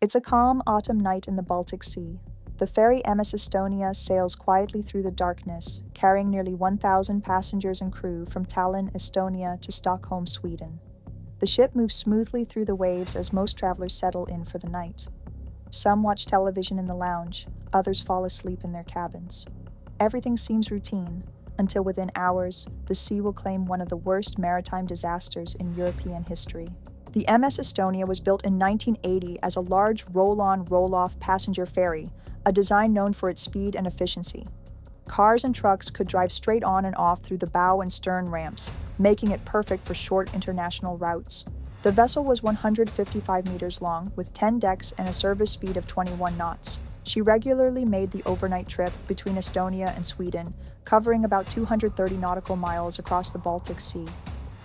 It's a calm autumn night in the Baltic Sea. The ferry MS Estonia sails quietly through the darkness, carrying nearly 1,000 passengers and crew from Tallinn, Estonia to Stockholm, Sweden. The ship moves smoothly through the waves as most travelers settle in for the night. Some watch television in the lounge, others fall asleep in their cabins. Everything seems routine, until within hours, the sea will claim one of the worst maritime disasters in European history. The MS Estonia was built in 1980 as a large roll-on, roll-off passenger ferry, a design known for its speed and efficiency. Cars and trucks could drive straight on and off through the bow and stern ramps, making it perfect for short international routes. The vessel was 155 meters long, with 10 decks and a service speed of 21 knots. She regularly made the overnight trip between Estonia and Sweden, covering about 230 nautical miles across the Baltic Sea.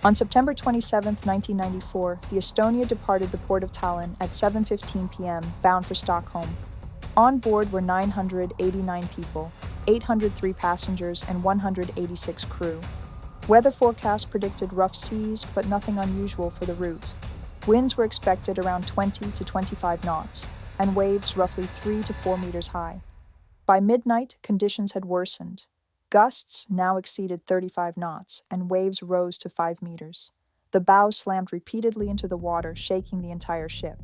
On September 27, 1994, the Estonia departed the port of Tallinn at 7:15 p.m., bound for Stockholm. On board were 989 people, 803 passengers, and 186 crew. Weather forecasts predicted rough seas, but nothing unusual for the route. Winds were expected around 20 to 25 knots, and waves roughly 3 to 4 meters high. By midnight, conditions had worsened. Gusts now exceeded 35 knots, and waves rose to 5 meters. The bow slammed repeatedly into the water, shaking the entire ship.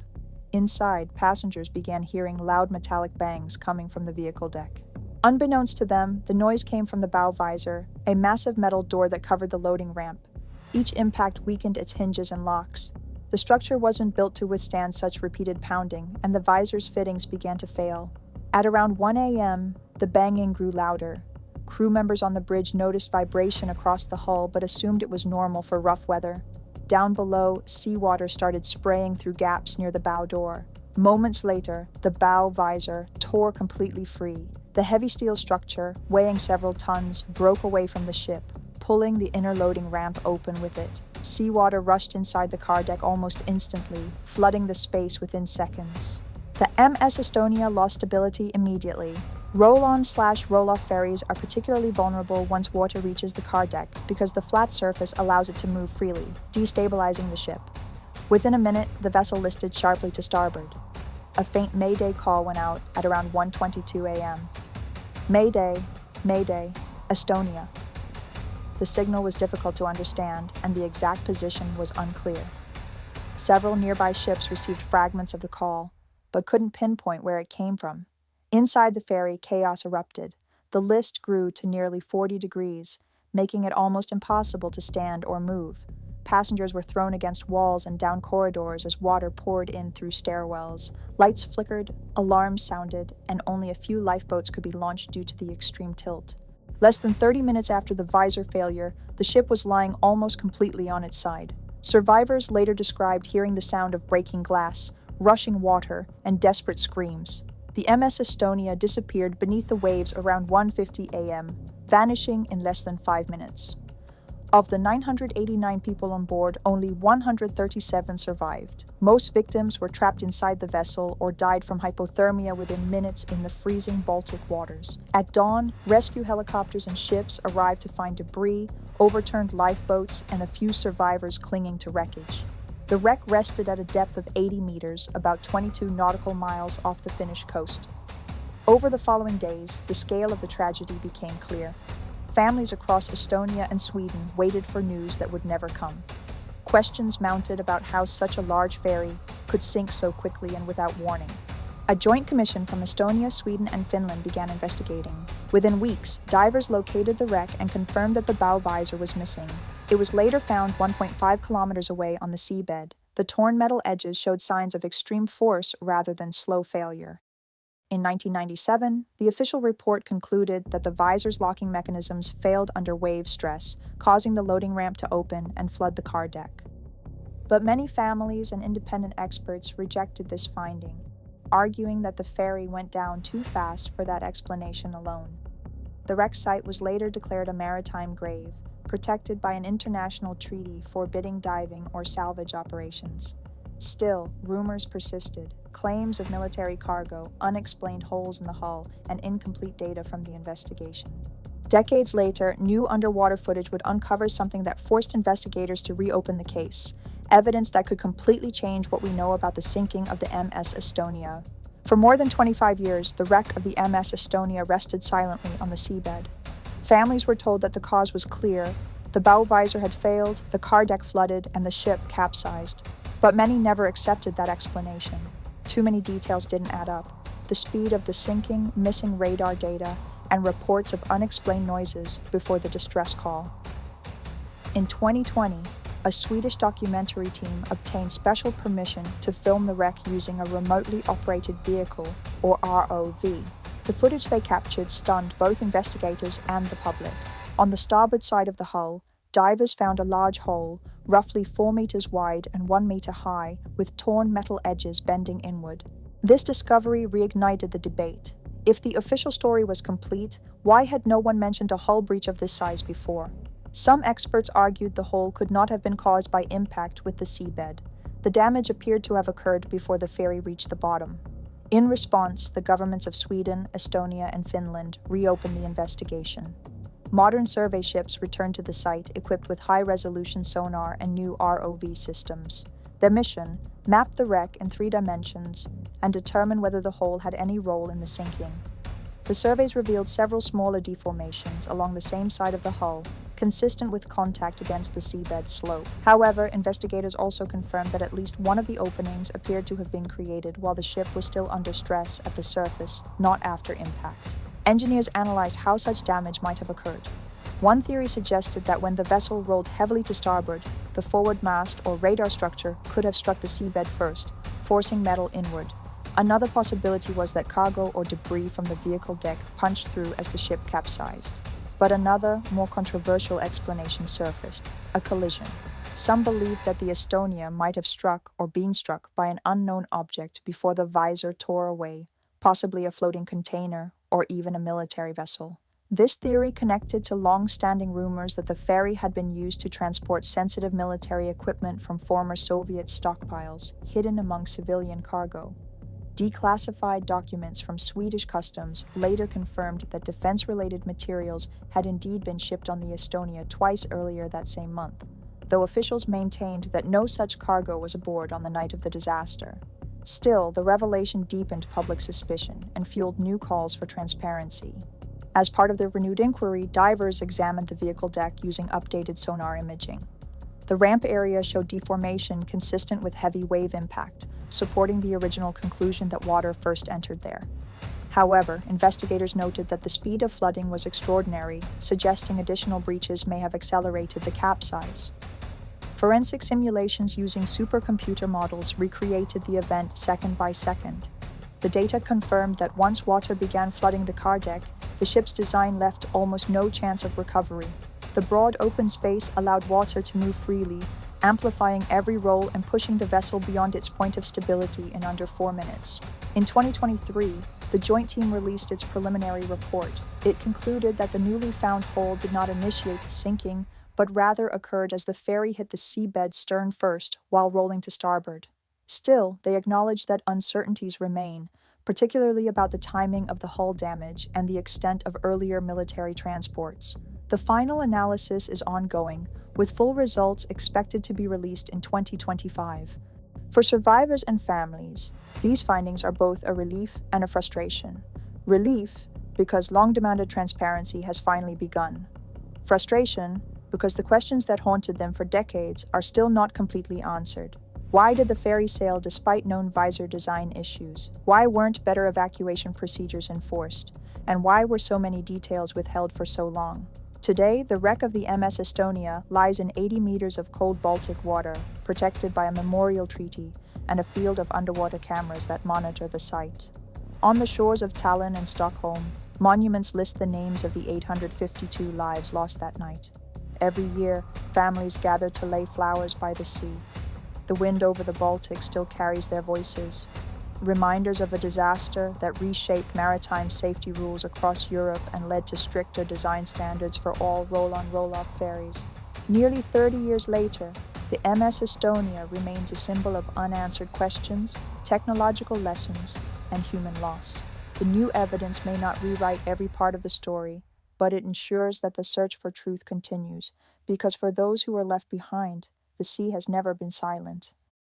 Inside, passengers began hearing loud metallic bangs coming from the vehicle deck. Unbeknownst to them, the noise came from the bow visor, a massive metal door that covered the loading ramp. Each impact weakened its hinges and locks. The structure wasn't built to withstand such repeated pounding, and the visor's fittings began to fail. At around 1 a.m., the banging grew louder. Crew members on the bridge noticed vibration across the hull but assumed it was normal for rough weather. Down below, seawater started spraying through gaps near the bow door. Moments later, the bow visor tore completely free. The heavy steel structure, weighing several tons, broke away from the ship, pulling the inner loading ramp open with it. Seawater rushed inside the car deck almost instantly, flooding the space within seconds. The MS Estonia lost stability immediately. Roll-on/roll-off ferries are particularly vulnerable once water reaches the car deck because the flat surface allows it to move freely, destabilizing the ship. Within a minute, the vessel listed sharply to starboard. A faint Mayday call went out at around 1:22 a.m. Mayday, Mayday, Estonia. The signal was difficult to understand, and the exact position was unclear. Several nearby ships received fragments of the call, but couldn't pinpoint where it came from. Inside the ferry, chaos erupted. The list grew to nearly 40 degrees, making it almost impossible to stand or move. Passengers were thrown against walls and down corridors as water poured in through stairwells. Lights flickered, alarms sounded, and only a few lifeboats could be launched due to the extreme tilt. Less than 30 minutes after the visor failure, the ship was lying almost completely on its side. Survivors later described hearing the sound of breaking glass, rushing water, and desperate screams. The MS Estonia disappeared beneath the waves around 1:50 a.m., vanishing in less than 5 minutes. Of the 989 people on board, only 137 survived. Most victims were trapped inside the vessel or died from hypothermia within minutes in the freezing Baltic waters. At dawn, rescue helicopters and ships arrived to find debris, overturned lifeboats, and a few survivors clinging to wreckage. The wreck rested at a depth of 80 meters, about 22 nautical miles off the Finnish coast. Over the following days, the scale of the tragedy became clear. Families across Estonia and Sweden waited for news that would never come. Questions mounted about how such a large ferry could sink so quickly and without warning. A joint commission from Estonia, Sweden, and Finland began investigating. Within weeks, divers located the wreck and confirmed that the bow visor was missing. It was later found 1.5 kilometers away on the seabed. The torn metal edges showed signs of extreme force rather than slow failure. In 1997, the official report concluded that the visor's locking mechanisms failed under wave stress, causing the loading ramp to open and flood the car deck. But many families and independent experts rejected this finding, arguing that the ferry went down too fast for that explanation alone. The wreck site was later declared a maritime grave, protected by an international treaty forbidding diving or salvage operations. Still, rumors persisted. Claims of military cargo, unexplained holes in the hull, and incomplete data from the investigation. Decades later, new underwater footage would uncover something that forced investigators to reopen the case. evidence that could completely change what we know about the sinking of the MS Estonia. For more than 25 years, the wreck of the MS Estonia rested silently on the seabed. Families were told that the cause was clear: the bow visor had failed, the car deck flooded, and the ship capsized. But many never accepted that explanation. Too many details didn't add up. The speed of the sinking, missing radar data, and reports of unexplained noises before the distress call. In 2020, a Swedish documentary team obtained special permission to film the wreck using a remotely operated vehicle, or ROV. The footage they captured stunned both investigators and the public. On the starboard side of the hull, divers found a large hole, roughly 4 meters wide and 1 meter high, with torn metal edges bending inward. This discovery reignited the debate. If the official story was complete, why had no one mentioned a hull breach of this size before? Some experts argued the hole could not have been caused by impact with the seabed. The damage appeared to have occurred before the ferry reached the bottom. In response, the governments of Sweden, Estonia, and Finland reopened the investigation. Modern survey ships returned to the site equipped with high-resolution sonar and new ROV systems. Their mission: map the wreck in 3 dimensions and determine whether the hole had any role in the sinking. The surveys revealed several smaller deformations along the same side of the hull, consistent with contact against the seabed slope. However, investigators also confirmed that at least one of the openings appeared to have been created while the ship was still under stress at the surface, not after impact. Engineers analyzed how such damage might have occurred. One theory suggested that when the vessel rolled heavily to starboard, the forward mast or radar structure could have struck the seabed first, forcing metal inward. Another possibility was that cargo or debris from the vehicle deck punched through as the ship capsized. But another, more controversial explanation surfaced: a collision. Some believed that the Estonia might have struck or been struck by an unknown object before the visor tore away, possibly a floating container or even a military vessel. This theory connected to long-standing rumors that the ferry had been used to transport sensitive military equipment from former Soviet stockpiles, hidden among civilian cargo. Declassified documents from Swedish customs later confirmed that defense-related materials had indeed been shipped on the Estonia twice earlier that same month, though officials maintained that no such cargo was aboard on the night of the disaster. Still, the revelation deepened public suspicion and fueled new calls for transparency. As part of their renewed inquiry, divers examined the vehicle deck using updated sonar imaging. The ramp area showed deformation consistent with heavy wave impact, supporting the original conclusion that water first entered there. However, investigators noted that the speed of flooding was extraordinary, suggesting additional breaches may have accelerated the capsize. Forensic simulations using supercomputer models recreated the event second by second. The data confirmed that once water began flooding the car deck, the ship's design left almost no chance of recovery. The broad open space allowed water to move freely, amplifying every roll and pushing the vessel beyond its point of stability in under 4 minutes. In 2023, the joint team released its preliminary report. It concluded that the newly found hole did not initiate the sinking, but rather occurred as the ferry hit the seabed stern first while rolling to starboard. Still, they acknowledged that uncertainties remain, particularly about the timing of the hull damage and the extent of earlier military transports. The final analysis is ongoing, with full results expected to be released in 2025. For survivors and families, these findings are both a relief and a frustration. Relief, because long-demanded transparency has finally begun. Frustration, because the questions that haunted them for decades are still not completely answered. Why did the ferry sail despite known visor design issues? Why weren't better evacuation procedures enforced? And why were so many details withheld for so long? Today, the wreck of the MS Estonia lies in 80 meters of cold Baltic water, protected by a memorial treaty and a field of underwater cameras that monitor the site. On the shores of Tallinn and Stockholm, monuments list the names of the 852 lives lost that night. Every year, families gather to lay flowers by the sea. The wind over the Baltic still carries their voices, reminders of a disaster that reshaped maritime safety rules across Europe and led to stricter design standards for all roll-on roll-off ferries. Nearly 30 years later, the MS Estonia remains a symbol of unanswered questions, technological lessons, and human loss. The new evidence may not rewrite every part of the story, but it ensures that the search for truth continues, because for those who are left behind, the sea has never been silent.